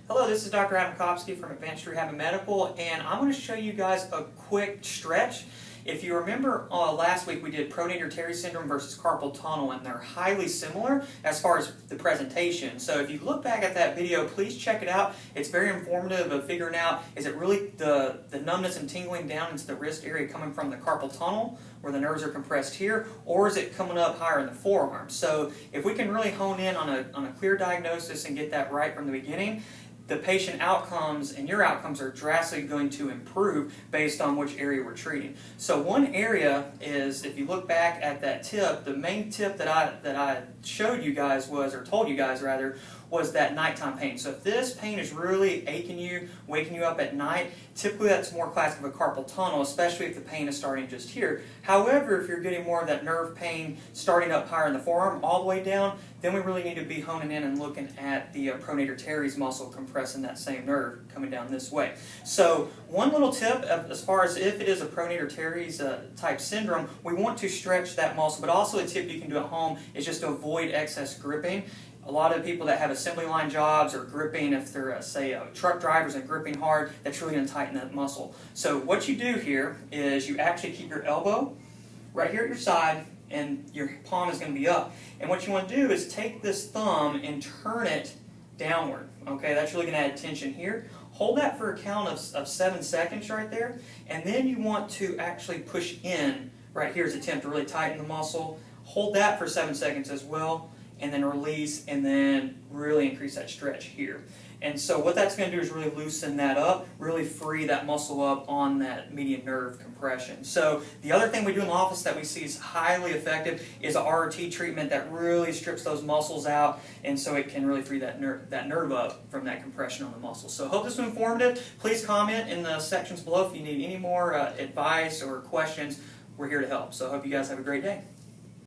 Hello, this is Dr. Adam Kopsky from Advanced Rehab and Medical, and I'm going to show you guys a quick stretch. If you remember last week we did Pronator Teres syndrome versus carpal tunnel, and they're highly similar as far as the presentation. So if you look back at that video, please check it out. It's very informative of figuring out, is it really the numbness and tingling down into the wrist area coming from the carpal tunnel, where the nerves are compressed here, or is it coming up higher in the forearm? So if we can really hone in on a clear diagnosis and get that right from the beginning, the patient outcomes and your outcomes are drastically going to improve based on which area we're treating. So one area is, if you look back at that tip, the main tip that I showed you guys was, or told you guys rather, was that nighttime pain. So if this pain is really aching you, waking you up at night, typically that's more classic of a carpal tunnel, especially if the pain is starting just here. However, if you're getting more of that nerve pain starting up higher in the forearm all the way down, then we really need to be honing in and looking at the Pronator Teres muscle compressing that same nerve coming down this way. So one little tip as far as if it is a Pronator Teres type syndrome, we want to stretch that muscle, but also a tip you can do at home is just to avoid excess gripping. A lot of people that have assembly line jobs or gripping, if they're, say, truck drivers and gripping hard, that's really going to tighten that muscle. So what you do here is you actually keep your elbow right here at your side, and your palm is going to be up. And what you want to do is take this thumb and turn it downward. Okay, that's really going to add tension here. Hold that for a count of 7 seconds right there, and then you want to actually push in right here as an attempt to really tighten the muscle. Hold that for 7 seconds as well, and then release, and then really increase that stretch here. And so what that's going to do is really loosen that up, really free that muscle up on that median nerve compression. So the other thing we do in the office that we see is highly effective is a RRT treatment that really strips those muscles out, and so it can really free that nerve up from that compression on the muscle. So hope this was informative. Please comment in the sections below if you need any more advice or questions. We're here to help. So I hope you guys have a great day.